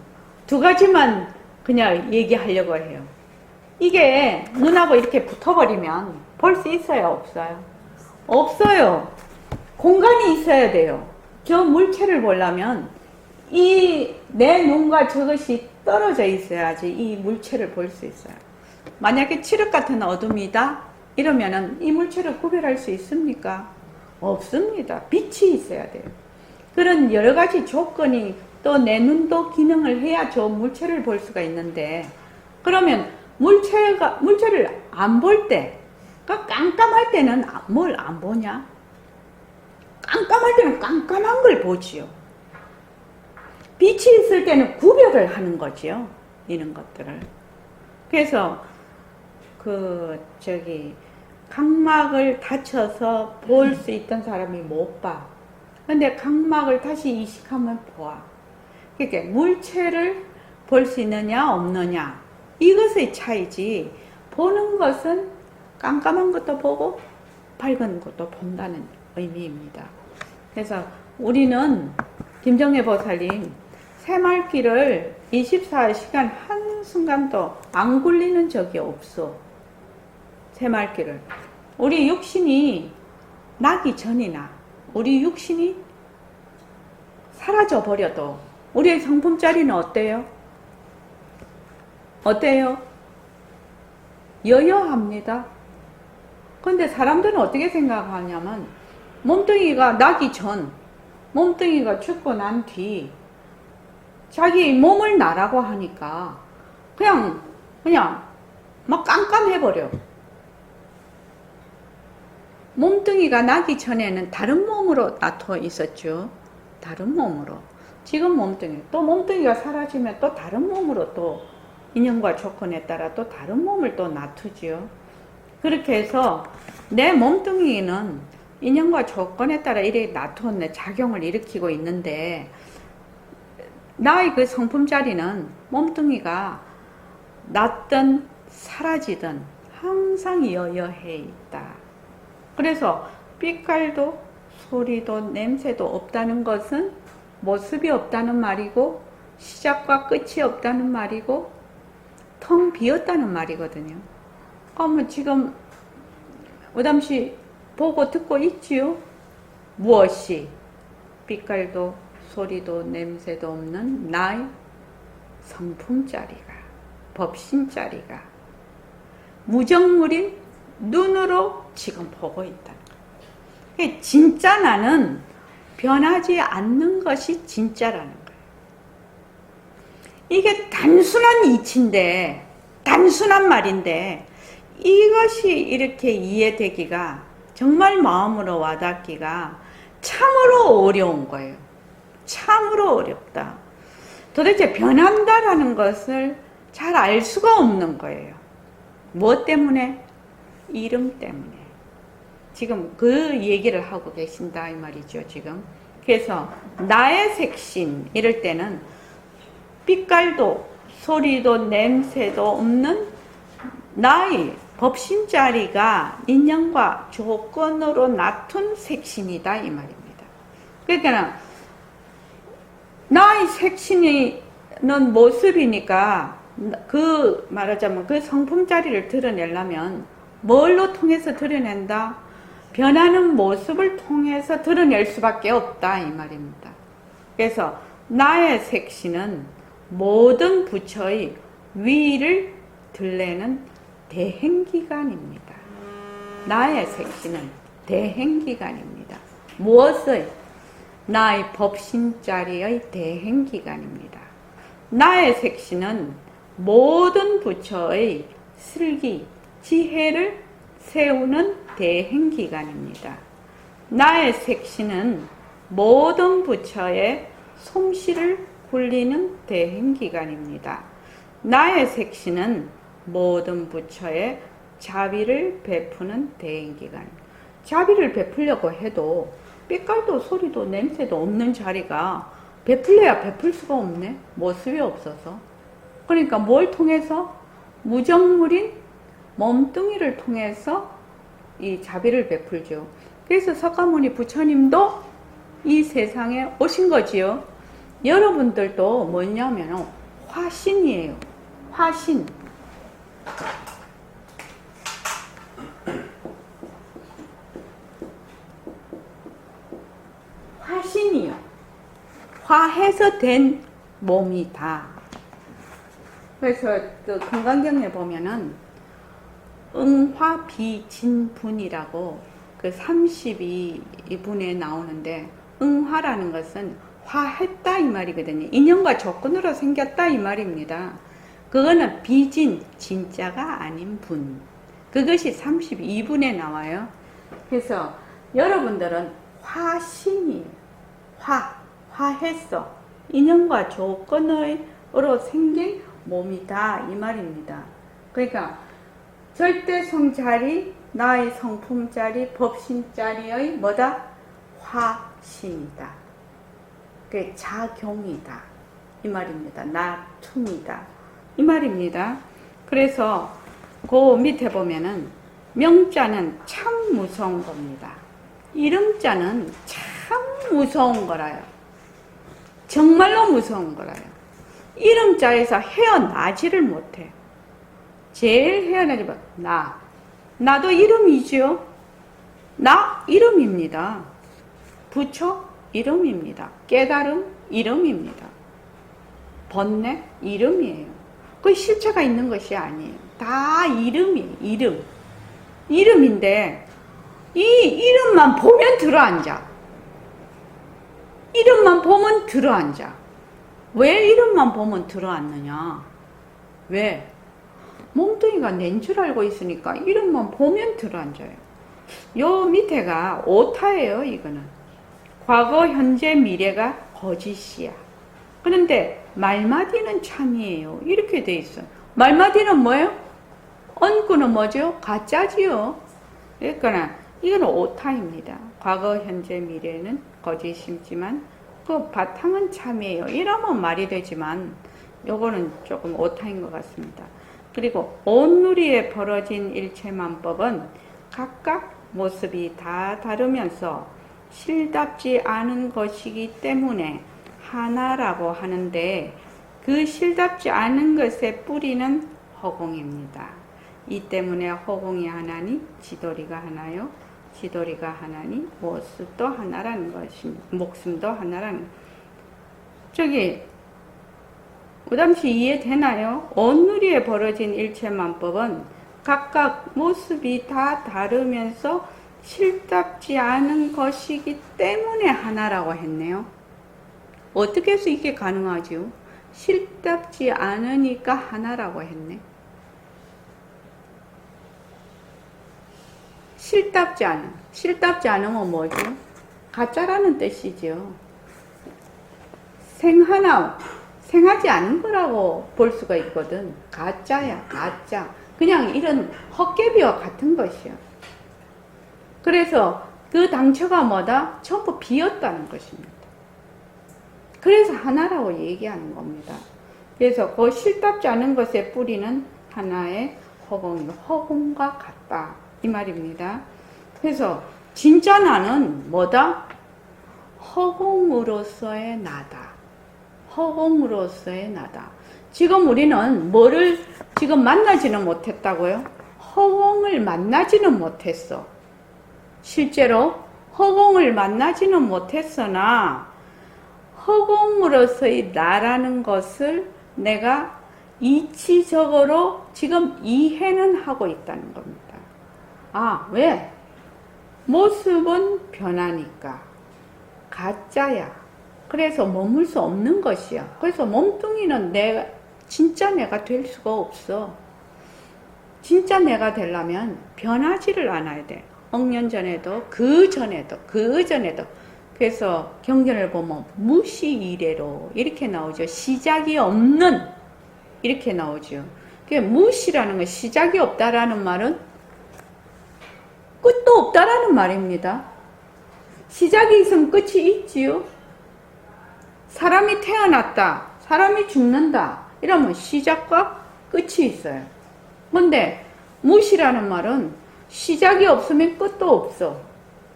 2가지만 그냥 얘기하려고 해요. 이게 눈하고 이렇게 붙어버리면 볼 수 있어요, 없어요? 없어요. 공간이 있어야 돼요. 저 물체를 보려면 이 내 눈과 저것이 떨어져 있어야지 이 물체를 볼 수 있어요. 만약에 칠흑 같은 어둠이다 이러면은 이 물체를 구별할 수 있습니까? 없습니다. 빛이 있어야 돼요. 그런 여러 가지 조건이 또 내 눈도 기능을 해야 저 물체를 볼 수가 있는데, 그러면 물체를 안 볼 때, 그러니까 깜깜할 때는 뭘 안 보냐? 깜깜할 때는 깜깜한 걸 보지요. 빛이 있을 때는 구별을 하는 거지요. 이런 것들을. 그래서 각막을 다쳐서 볼 수 있던 사람이 못 봐. 근데 각막을 다시 이식하면 보아. 그러니까 물체를 볼 수 있느냐 없느냐 이것의 차이지, 보는 것은 깜깜한 것도 보고 밝은 것도 본다는 의미입니다. 그래서 우리는 김정혜 보살님 새말귀를 24시간 한순간도 안 굴리는 적이 없어. 새말귀를. 우리 육신이 나기 전이나 우리 육신이 사라져 버려도 우리의 성품자리는 어때요? 어때요? 여여합니다. 근데 사람들은 어떻게 생각하냐면 몸뚱이가 나기 전, 몸뚱이가 죽고 난 뒤 자기 몸을 나라고 하니까 그냥 막 깜깜해버려. 몸뚱이가 나기 전에는 다른 몸으로 나토 있었죠. 다른 몸으로. 지금 또 몸뚱이가 사라지면 또 다른 몸으로 또 인연과 조건에 따라 또 다른 몸을 또 놔두죠. 그렇게 해서 내 몸뚱이는 인연과 조건에 따라 이렇게 놔두었네 작용을 일으키고 있는데, 나의 그 성품자리는 몸뚱이가 낫든 사라지든 항상 여여해 있다. 그래서 빛깔도 소리도 냄새도 없다는 것은 모습이 없다는 말이고, 시작과 끝이 없다는 말이고, 텅 비었다는 말이거든요. 그러면 지금 우담씨 보고 듣고 있지요? 무엇이? 빛깔도 소리도 냄새도 없는 나의 성품자리가, 법신자리가 무정물인 눈으로 지금 보고 있다는 거예요. 진짜 나는 변하지 않는 것이 진짜라는 거예요. 이게 단순한 이치인데, 단순한 말인데, 이것이 이렇게 이해되기가, 정말 마음으로 와닿기가 참으로 어려운 거예요. 참으로 어렵다. 도대체 변한다라는 것을 잘 알 수가 없는 거예요. 무엇 때문에? 이름 때문에. 지금 그 얘기를 하고 계신다 이 말이죠, 지금. 그래서 나의 색신 이럴 때는 빛깔도 소리도 냄새도 없는 나의 법신자리가 인연과 조건으로 놔둔 색신이다 이 말입니다. 그러니까 나의 색신이 는 모습이니까, 그 말하자면 그 성품자리를 드러내려면 뭘로 통해서 드러낸다? 변하는 모습을 통해서 드러낼 수밖에 없다 이 말입니다. 그래서 나의 색신은 모든 부처의 위를 들래는 대행기관입니다. 나의 색신은 대행기관입니다. 무엇의? 나의 법신자리의 대행기관입니다. 나의 색신은 모든 부처의 슬기, 지혜를 세우는 대행기관입니다. 나의 색신은 모든 부처의 솜씨를 굴리는 대행기관입니다. 나의 색신은 모든 부처의 자비를 베푸는 대행기관. 자비를 베풀려고 해도 빛깔도 소리도 냄새도 없는 자리가 베풀려야 베풀 수가 없네. 모습이 없어서. 그러니까 뭘 통해서? 무정물인 몸뚱이를 통해서 이 자비를 베풀죠. 그래서 석가모니 부처님도 이 세상에 오신 거지요. 여러분들도 뭐냐면 화신이에요. 화신. 화신이요. 화해서 된 몸이다. 그래서 그 금강경에 보면은 응화비진분이라고 그 32분에 나오는데, 응화라는 것은 화했다 이 말이거든요. 인연과 조건으로 생겼다 이 말입니다. 그거는 비진, 진짜가 아닌 분. 그것이 32분에 나와요. 그래서 여러분들은 화신이, 화했어. 인연과 조건으로 생긴 몸이다 이 말입니다. 그러니까 절대성자리, 나의 성품자리, 법신자리의 뭐다? 화신이다. 그 작용이다 이 말입니다. 나툼이다 이 말입니다. 그래서 그 밑에 보면은 명자는 참 무서운 겁니다. 이름자는 참 무서운 거라요. 정말로 무서운 거라요. 이름자에서 헤어나지를 못해. 제일 헤어나지 못. 나도 이름이지요. 나 이름입니다. 부처 이름입니다. 깨달음 이름입니다. 번뇌? 이름이에요. 그 실체가 있는 것이 아니에요. 다 이름이에요. 이름. 이름인데 이 이름만 보면 들어앉아. 이름만 보면 들어앉아. 왜 이름만 보면 들어앉느냐? 왜? 몸뚱이가 낸 줄 알고 있으니까 이름만 보면 들어앉아요. 요 밑에가 오타예요. 이거는 과거, 현재, 미래가 거짓이야. 그런데 말마디는 참이에요. 이렇게 돼 있어요. 말마디는 뭐예요? 언구는 뭐죠? 가짜지요. 그러니까 이건 오타입니다. 과거, 현재, 미래는 거짓이지만 그 바탕은 참이에요. 이러면 말이 되지만 요거는 조금 오타인 것 같습니다. 그리고 온누리에 벌어진 일체만법은 각각 모습이 다 다르면서 실답지 않은 것이기 때문에 하나라고 하는데 그 실답지 않은 것의 뿌리는 허공입니다. 이 때문에 허공이 하나니 지도리가 하나요? 지도리가 하나니 모습도 하나라는 것입니다. 목숨도 하나라는. 저기 우담씨 이해되나요? 온누리에 벌어진 일체만법은 각각 모습이 다 다르면서 실답지 않은 것이기 때문에 하나라고 했네요. 어떻게 해서 이게 가능하죠? 실답지 않으니까 하나라고 했네. 실답지 않으면 뭐죠? 가짜라는 뜻이죠. 생하지 않은 거라고 볼 수가 있거든. 가짜야, 가짜. 그냥 이런 헛개비와 같은 것이야. 그래서 그 당처가 뭐다? 전부 비었다는 것입니다. 그래서 하나라고 얘기하는 겁니다. 그래서 그 실답지 않은 것의 뿌리는 하나의 허공과 같다. 이 말입니다. 그래서 진짜 나는 뭐다? 허공으로서의 나다. 허공으로서의 나다. 지금 우리는 뭐를 지금 만나지는 못했다고요? 허공을 만나지는 못했어. 실제로 허공을 만나지는 못했으나 허공으로서의 나라는 것을 내가 이치적으로 지금 이해는 하고 있다는 겁니다. 아, 왜? 모습은 변하니까. 가짜야. 그래서 머물 수 없는 것이야. 그래서 몸뚱이는 진짜 내가 될 수가 없어. 진짜 내가 되려면 변하지를 않아야 돼. 억년 전에도, 그 전에도. 그래서 경전을 보면 무시이래로 이렇게 나오죠. 시작이 없는 이렇게 나오죠. 무시라는 건 시작이 없다라는 말은 끝도 없다라는 말입니다. 시작이 있으면 끝이 있지요. 사람이 태어났다, 사람이 죽는다 이러면 시작과 끝이 있어요. 근데 무시라는 말은 시작이 없으면 끝도 없어.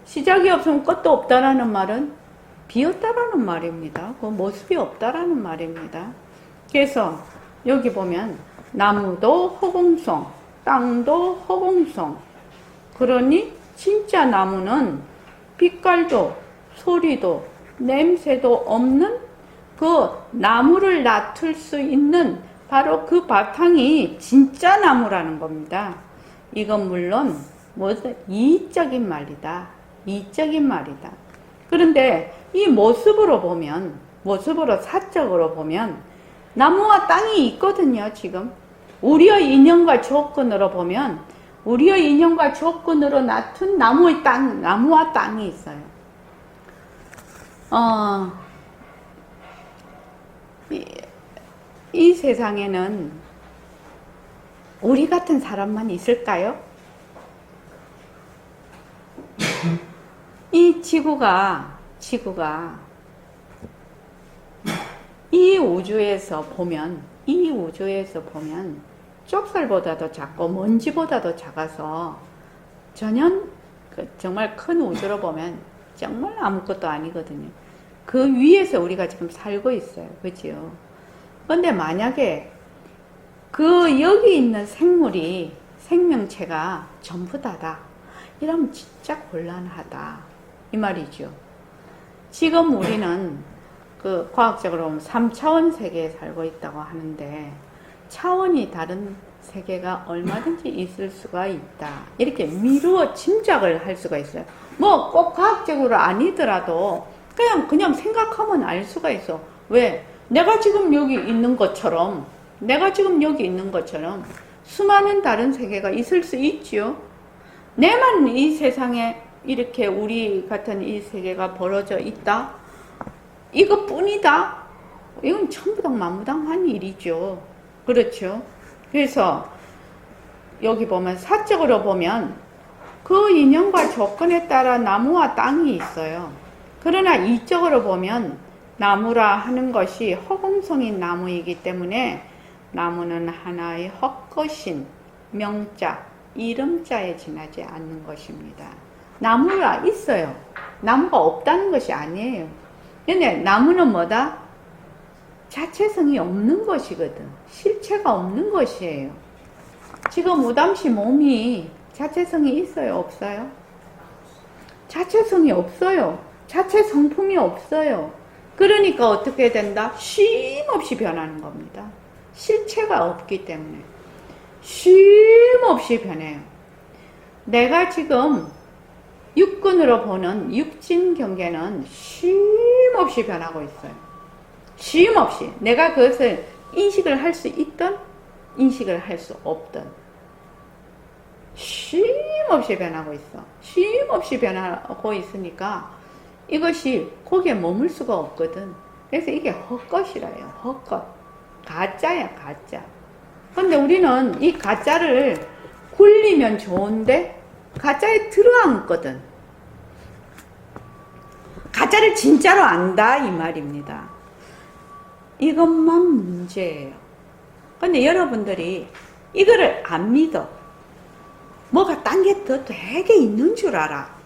시작이 없으면 끝도 없다라는 말은 비었다라는 말입니다. 그 모습이 없다라는 말입니다. 그래서 여기 보면 나무도 허공성, 땅도 허공성. 그러니 진짜 나무는 빛깔도 소리도 냄새도 없는 그 나무를 낳을 수 있는 바로 그 바탕이 진짜 나무라는 겁니다. 이건 물론 이적인 말이다. 이적인 말이다. 그런데 이 모습으로 보면, 모습으로 사적으로 보면 나무와 땅이 있거든요. 지금 우리의 인연과 조건으로 보면 우리의 인연과 조건으로 낳은 나무와 땅이 있어요. 이 세상에는 우리 같은 사람만 있을까요? 이 지구가 이 우주에서 보면 쪽살보다도 작고 먼지보다도 작아서 전혀 정말 큰 우주로 보면 정말 아무것도 아니거든요. 그 위에서 우리가 지금 살고 있어요. 그죠? 근데 만약에 여기 있는 생명체가 전부 다다. 이러면 진짜 곤란하다. 이 말이죠. 지금 우리는 그 과학적으로 보면 3차원 세계에 살고 있다고 하는데 차원이 다른 세계가 얼마든지 있을 수가 있다. 이렇게 미루어 짐작을 할 수가 있어요. 뭐 꼭 과학적으로 아니더라도 그냥 생각하면 알 수가 있어. 왜? 내가 지금 여기 있는 것처럼 수많은 다른 세계가 있을 수 있지요. 내만 이 세상에 이렇게 우리 같은 이 세계가 벌어져 있다? 이것뿐이다? 이건 전부 다 만무당한 일이죠. 그렇죠? 그래서 여기 보면 사적으로 보면 그 인연과 조건에 따라 나무와 땅이 있어요. 그러나 이적으로 보면 나무라 하는 것이 허공성인 나무이기 때문에 나무는 하나의 헛것인 명자, 이름자에 지나지 않는 것입니다. 나무가 있어요. 나무가 없다는 것이 아니에요. 근데 나무는 뭐다? 자체성이 없는 것이거든. 실체가 없는 것이에요. 지금 우담씨 몸이 자체성이 있어요? 없어요? 자체성이 없어요. 자체 성품이 없어요. 그러니까 어떻게 된다? 쉼없이 변하는 겁니다. 실체가 없기 때문에 쉼없이 변해요. 내가 지금 육근으로 보는 육진 경계는 쉼없이 변하고 있어요. 쉼없이 내가 그것을 인식을 할 수 있든 인식을 할 수 없든 쉼없이 변하고 있어. 쉼없이 변하고 있으니까 이것이 거기에 머물 수가 없거든. 그래서 이게 헛것이라요. 헛것. 가짜야, 가짜. 근데 우리는 이 가짜를 굴리면 좋은데 가짜에 들어앉거든. 가짜를 진짜로 안다 이 말입니다. 이것만 문제예요. 근데 여러분들이 이거를 안 믿어. 뭐가 딴 게 더 되게 있는 줄 알아.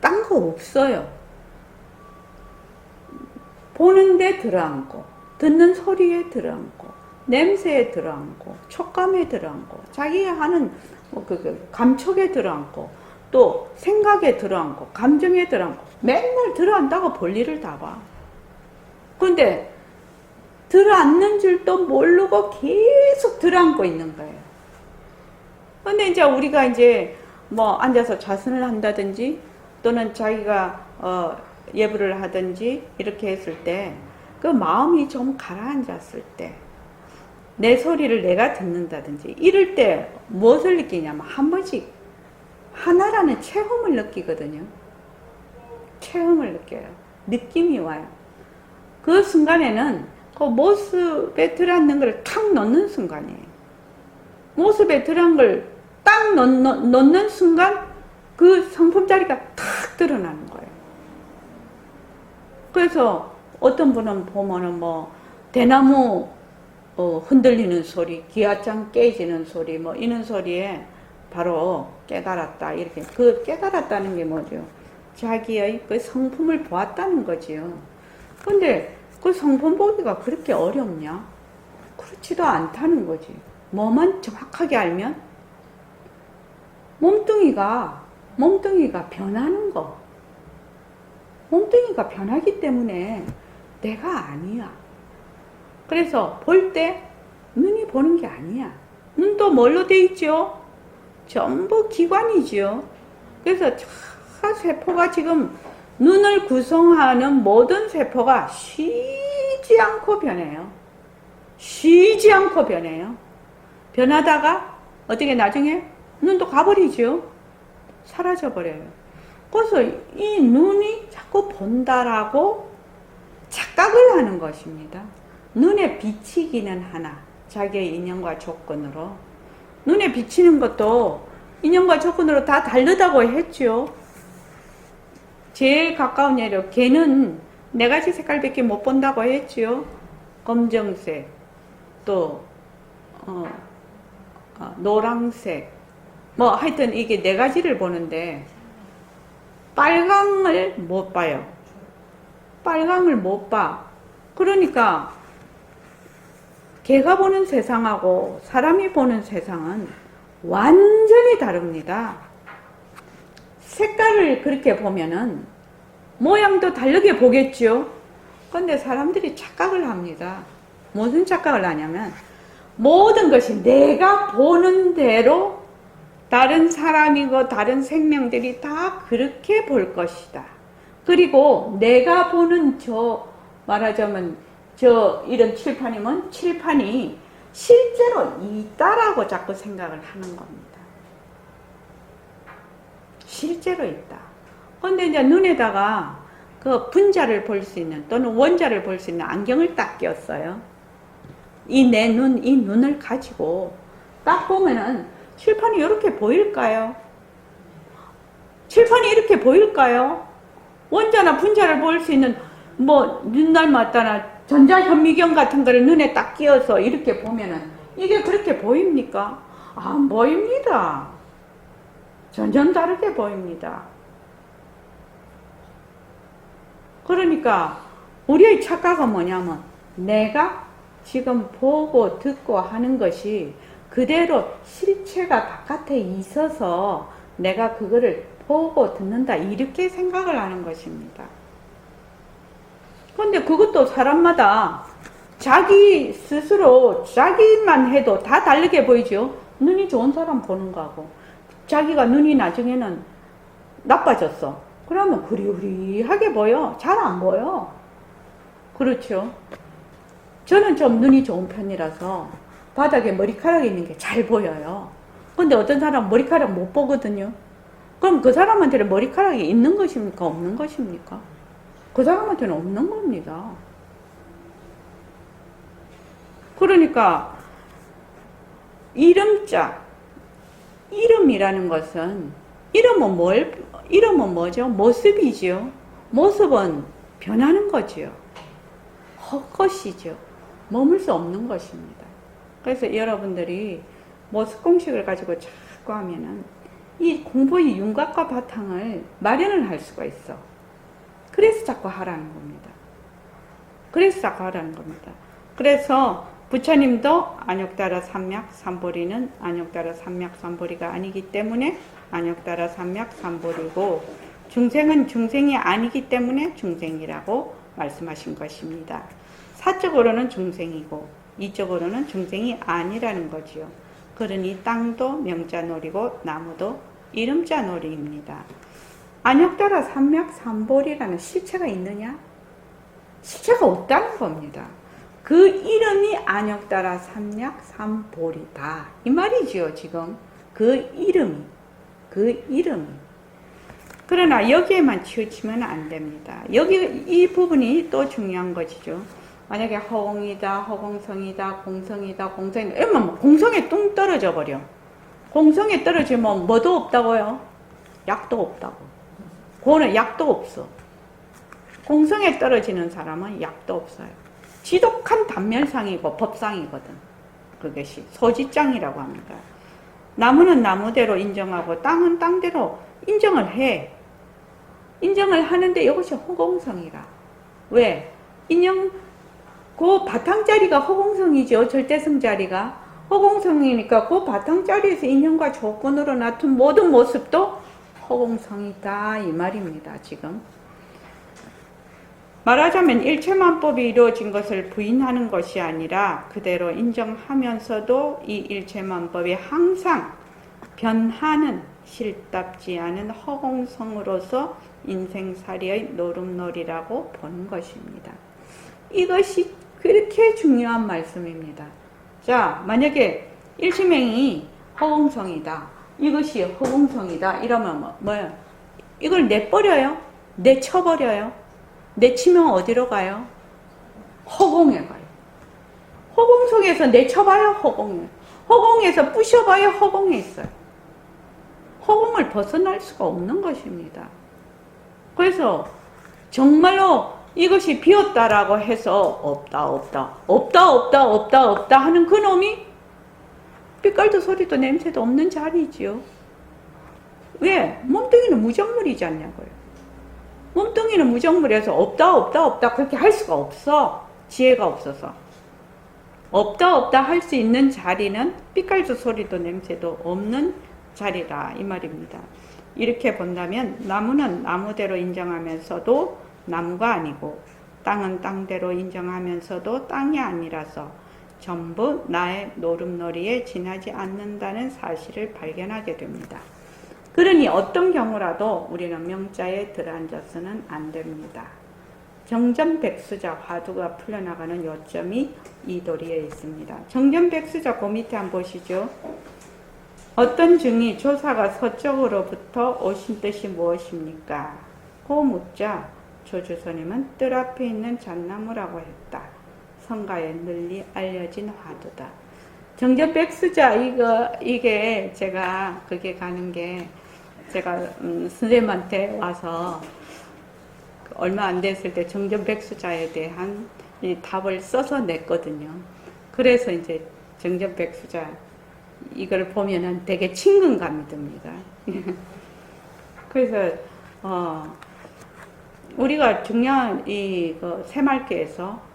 딴 거 없어요. 보는데 들어앉고, 듣는 소리에 들어앉고, 냄새에 들어앉고, 촉감에 들어앉고, 자기가 하는 감촉에 들어앉고, 또 생각에 들어앉고, 감정에 들어앉고, 맨날 들어앉다가 볼일을 다 봐. 근데 들어앉는 줄도 모르고 계속 들어앉고 있는 거예요. 근데 이제 우리가 이제 뭐 앉아서 자선을 한다든지 또는 자기가 예불을 하든지 이렇게 했을 때 그 마음이 좀 가라앉았을 때 내 소리를 내가 듣는다든지 이럴 때 무엇을 느끼냐면 한 번씩 하나라는 체험을 느끼거든요. 체험을 느껴요. 느낌이 와요. 그 순간에는 그 모습에 들어앉는 걸 탁 넣는 순간이에요. 모습에 들어간 걸 딱 넣는 순간 그 성품자리가 탁 드러나는 거예요. 그래서 어떤 분은 보면은 뭐 대나무 흔들리는 소리, 기와장 깨지는 소리 뭐 이런 소리에 바로 깨달았다 이렇게. 그 깨달았다는 게 뭐죠? 자기의 그 성품을 보았다는 거지요. 근데 그 성품 보기가 그렇게 어렵냐? 그렇지도 않다는 거지. 뭐만 정확하게 알면 몸뚱이가 변하는 거. 몸뚱이가 변하기 때문에 내가 아니야. 그래서 볼 때 눈이 보는 게 아니야. 눈도 뭘로 돼 있죠? 전부 기관이죠. 그래서 세포가 지금 눈을 구성하는 모든 세포가 쉬지 않고 변해요. 쉬지 않고 변해요. 변하다가 어떻게 나중에 눈도 가버리죠. 사라져버려요. 그래서 이 눈이 자꾸 본다라고 착각을 하는 것입니다. 눈에 비치기는 하나, 자기의 인연과 조건으로. 눈에 비치는 것도 인연과 조건으로 다 다르다고 했죠. 제일 가까운 예로 개는 네 가지 색깔밖에 못 본다고 했죠. 검정색, 또 노란색, 뭐 하여튼 이게 네 가지를 보는데 빨강을 못 봐요. 빨강을 못 봐. 그러니까 개가 보는 세상하고 사람이 보는 세상은 완전히 다릅니다. 색깔을 그렇게 보면은 모양도 다르게 보겠죠. 근데 사람들이 착각을 합니다. 무슨 착각을 하냐면 모든 것이 내가 보는 대로 다른 사람이고 다른 생명들이 다 그렇게 볼 것이다. 그리고 내가 보는 말하자면 이런 칠판이면 칠판이 실제로 있다라고 자꾸 생각을 하는 겁니다. 실제로 있다. 근데 이제 눈에다가 그 분자를 볼 수 있는 또는 원자를 볼 수 있는 안경을 딱 꼈어요. 이 눈을 가지고 딱 보면은 칠판이 이렇게 보일까요? 칠판이 이렇게 보일까요? 원자나 분자를 볼 수 있는 눈날맞다나 전자현미경 같은 거를 눈에 딱 끼워서 이렇게 보면은 이게 그렇게 보입니까? 안 보입니다. 전혀 다르게 보입니다. 그러니까 우리의 착각은 뭐냐면 내가 지금 보고 듣고 하는 것이 그대로 실체가 바깥에 있어서 내가 그거를 보고 듣는다 이렇게 생각을 하는 것입니다. 그런데 그것도 사람마다 자기 스스로 자기만 해도 다 다르게 보이죠. 눈이 좋은 사람 보는 거하고 자기가 눈이 나중에는 나빠졌어. 그러면 흐리흐리하게 보여. 잘 안 보여. 그렇죠. 저는 좀 눈이 좋은 편이라서 바닥에 머리카락이 있는 게 잘 보여요. 근데 어떤 사람은 머리카락 못 보거든요. 그럼 그 사람한테는 머리카락이 있는 것입니까? 없는 것입니까? 그 사람한테는 없는 겁니다. 그러니까 이름이라는 것은 이름은 뭐죠? 모습이죠. 모습은 변하는 거지요. 헛것이죠. 머물 수 없는 것입니다. 그래서 여러분들이 모습 공식을 가지고 자꾸 하면은 이 공부의 윤곽과 바탕을 마련을 할 수가 있어. 그래서 자꾸 하라는 겁니다. 그래서 부처님도 안욕따라 삼맥 삼보리는 안욕따라 삼맥 삼보리가 아니기 때문에 안욕따라 삼맥 삼보리고 중생은 중생이 아니기 때문에 중생이라고 말씀하신 것입니다. 사적으로는 중생이고 이적으로는 중생이 아니라는 거지요. 그러니 땅도 명자놀이고 나무도 이름자놀이입니다. 안욕따라 삼맥 삼보리라는 실체가 있느냐? 실체가 없다는 겁니다. 그 이름이 안욕따라 삼맥 삼보리다 이 말이지요. 지금 그 이름이 그러나 여기에만 치우치면 안 됩니다. 이 부분이 또 중요한 것이죠. 만약에 허공이다, 허공성이다, 공성이다, 공성이다 이러면 공성에 뚱 떨어져 버려. 공성에 떨어지면 뭐도 없다고요? 약도 없다고. 그거는 약도 없어. 공성에 떨어지는 사람은 약도 없어요. 지독한 단면상이고 법상이거든. 그것이 소지장이라고 합니다. 나무는 나무대로 인정하고 땅은 땅대로 인정을 해. 인정을 하는데 이것이 허공성이라. 왜? 그 바탕자리가 허공성이죠. 절대성자리가. 허공성이니까 그 바탕자리에서 인연과 조건으로 나타난 모든 모습도 허공성이다 이 말입니다. 지금 말하자면 일체만법이 이루어진 것을 부인하는 것이 아니라 그대로 인정하면서도 이 일체만법이 항상 변하는 실답지 않은 허공성으로서 인생살이의 노름놀이라고 보는 것입니다. 이것이 그렇게 중요한 말씀입니다. 자, 만약에 일체명이 허공성이다. 이것이 허공성이다. 이러면 뭐예요? 이걸 내버려요? 내쳐버려요? 내치면 어디로 가요? 허공에 가요. 허공성에서 내쳐봐요? 허공에. 허공에서 부셔봐요? 허공에 있어요. 허공을 벗어날 수가 없는 것입니다. 그래서 정말로 이것이 비었다라고 해서 없다 하는 그놈이 빛깔도 소리도 냄새도 없는 자리지요. 왜? 몸뚱이는 무정물이지 않냐고요. 몸뚱이는 무정물이어서 없다 그렇게 할 수가 없어. 지혜가 없어서. 없다 할 수 있는 자리는 빛깔도 소리도 냄새도 없는 자리다 이 말입니다. 이렇게 본다면 나무는 나무대로 인정하면서도 나무가 아니고 땅은 땅대로 인정하면서도 땅이 아니라서 전부 나의 노름놀이에 지나지 않는다는 사실을 발견하게 됩니다. 그러니 어떤 경우라도 우리는 명자에 들어앉아서는 안 됩니다. 정전백수자 화두가 풀려나가는 요점이 이 도리에 있습니다. 정전백수자 그 밑에 한번 보시죠. 어떤 증이 조사가 서쪽으로부터 오신 뜻이 무엇입니까? 고 묻자 조주스님은 뜰 앞에 있는 잣나무라고 했다. 성가에 널리 알려진 화두다. 정전백수자 이게 제가 그게 가는 게 제가 선생님한테 와서 얼마 안 됐을 때 정전백수자에 대한 이 답을 써서 냈거든요. 그래서 이제 정전백수자 이걸 보면은 되게 친근감이 듭니다. 그래서 우리가 중요한 이 새말기에서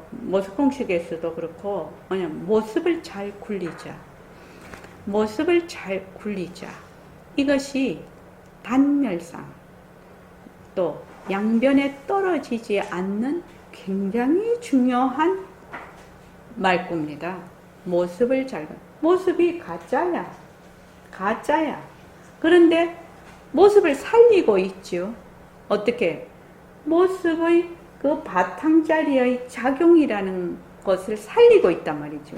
모습공식에서도 그렇고 그냥 모습을 잘 굴리자. 모습을 잘 굴리자. 이것이 단멸상 또 양변에 떨어지지 않는 굉장히 중요한 말구입니다. 모습을 잘 모습이 가짜야. 가짜야. 그런데 모습을 살리고 있죠. 어떻게? 모습의 그 바탕자리의 작용이라는 것을 살리고 있단 말이죠.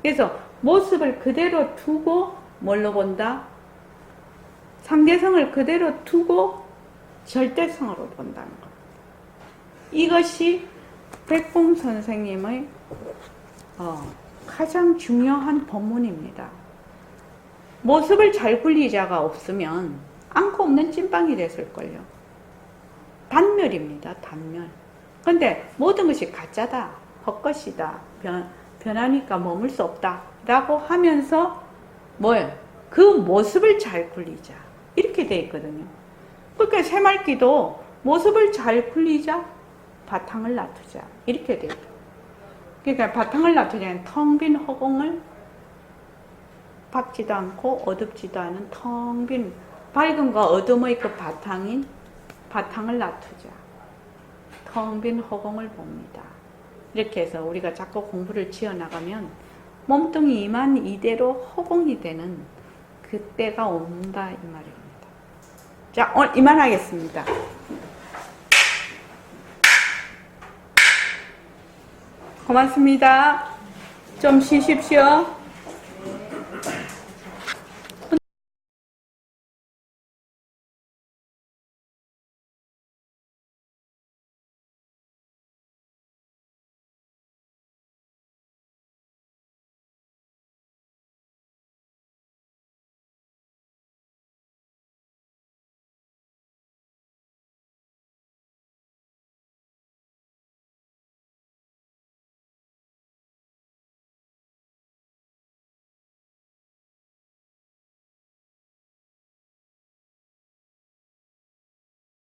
그래서 모습을 그대로 두고 뭘로 본다? 상대성을 그대로 두고 절대성으로 본다는 것. 이것이 백봉 선생님의 가장 중요한 본문입니다. 모습을 잘 굴리자가 없으면 안고 없는 찐빵이 됐을걸요. 단멸입니다. 단멸. 근데 모든 것이 가짜다. 헛것이다. 변하니까 머물 수 없다. 라고 하면서 뭐예요? 그 모습을 잘 굴리자. 이렇게 돼 있거든요. 그러니까 새말기도 모습을 잘 굴리자. 바탕을 놔두자. 이렇게 돼 있어요. 그러니까 바탕을 놔두자는 텅 빈 허공을 밝지도 않고 어둡지도 않은 텅 빈 밝음과 어둠의 그 바탕인 바탕을 놔두자. 텅 빈 허공을 봅니다. 이렇게 해서 우리가 자꾸 공부를 지어나가면 몸뚱이 이만 이대로 허공이 되는 그때가 온다 이 말입니다. 자, 오늘 이만하겠습니다. 고맙습니다. 좀 쉬십시오.